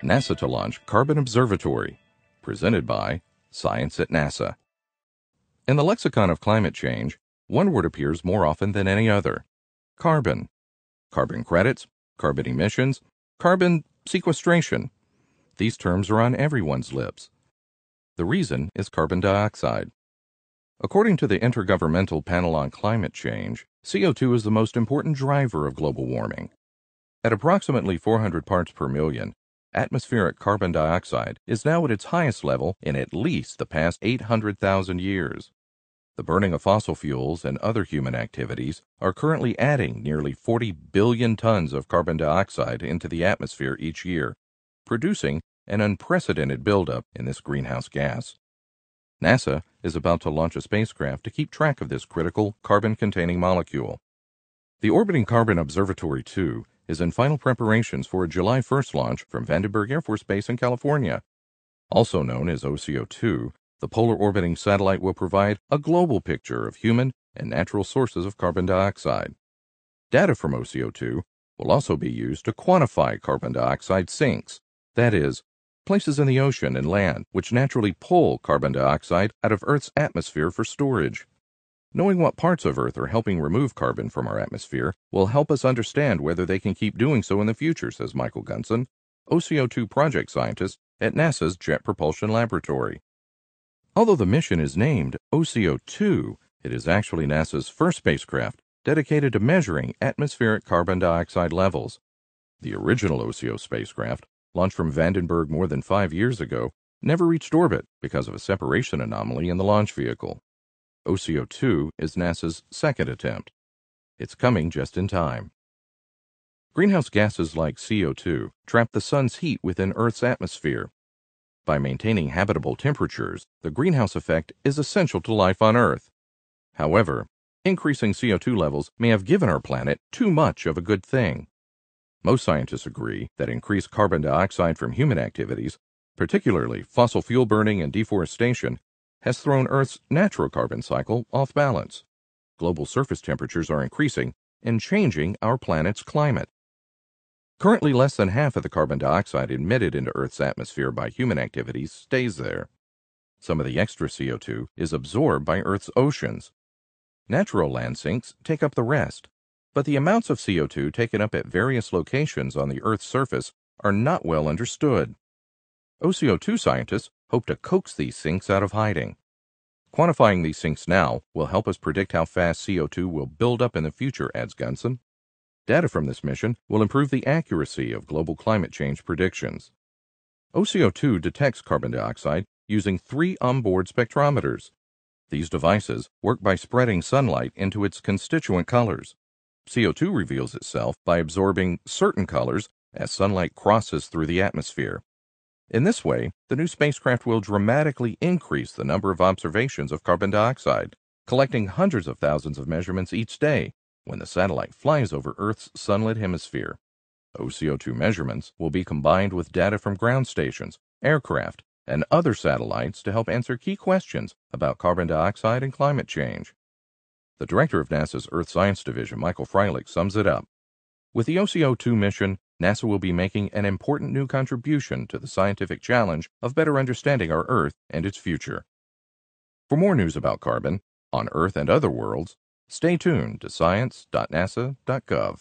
NASA to launch Carbon Observatory, presented by Science at NASA. In the lexicon of climate change, one word appears more often than any other: carbon. Carbon credits, carbon emissions, carbon sequestration. These terms are on everyone's lips. The reason is carbon dioxide. According to the Intergovernmental Panel on Climate Change, CO2 is the most important driver of global warming. At approximately 400 parts per million, atmospheric carbon dioxide is now at its highest level in at least the past 800,000 years. The burning of fossil fuels and other human activities are currently adding nearly 40 billion tons of carbon dioxide into the atmosphere each year, producing an unprecedented buildup in this greenhouse gas. NASA is about to launch a spacecraft to keep track of this critical carbon-containing molecule. The Orbiting Carbon Observatory 2 is in final preparations for a July 1st launch from Vandenberg Air Force Base in California. Also known as OCO2, the Polar Orbiting Satellite will provide a global picture of human and natural sources of carbon dioxide. Data from OCO2 will also be used to quantify carbon dioxide sinks, that is, places in the ocean and land which naturally pull carbon dioxide out of Earth's atmosphere for storage. Knowing what parts of Earth are helping remove carbon from our atmosphere will help us understand whether they can keep doing so in the future, says Michael Gunson, OCO2 project scientist at NASA's Jet Propulsion Laboratory. Although the mission is named OCO2, it is actually NASA's first spacecraft dedicated to measuring atmospheric carbon dioxide levels. The original OCO spacecraft, launched from Vandenberg more than 5 years ago, never reached orbit because of a separation anomaly in the launch vehicle. OCO2 is NASA's second attempt. It's coming just in time. Greenhouse gases like CO2 trap the sun's heat within Earth's atmosphere. By maintaining habitable temperatures, the greenhouse effect is essential to life on Earth. However, increasing CO2 levels may have given our planet too much of a good thing. Most scientists agree that increased carbon dioxide from human activities, particularly fossil fuel burning and deforestation, has thrown Earth's natural carbon cycle off balance. Global surface temperatures are increasing and changing our planet's climate. Currently, less than half of the carbon dioxide emitted into Earth's atmosphere by human activities stays there. Some of the extra CO2 is absorbed by Earth's oceans. Natural land sinks take up the rest, but the amounts of CO2 taken up at various locations on the Earth's surface are not well understood. OCO2 scientists hope to coax these sinks out of hiding. Quantifying these sinks now will help us predict how fast CO2 will build up in the future, adds Gunson. Data from this mission will improve the accuracy of global climate change predictions. OCO2 detects carbon dioxide using 3 onboard spectrometers. These devices work by spreading sunlight into its constituent colors. CO2 reveals itself by absorbing certain colors as sunlight crosses through the atmosphere. In this way, the new spacecraft will dramatically increase the number of observations of carbon dioxide, collecting hundreds of thousands of measurements each day when the satellite flies over Earth's sunlit hemisphere. OCO2 measurements will be combined with data from ground stations, aircraft, and other satellites to help answer key questions about carbon dioxide and climate change. The director of NASA's Earth Science Division, Michael Freilich, sums it up. With the OCO2 mission, NASA will be making an important new contribution to the scientific challenge of better understanding our Earth and its future. For more news about carbon, on Earth and other worlds, stay tuned to science.nasa.gov.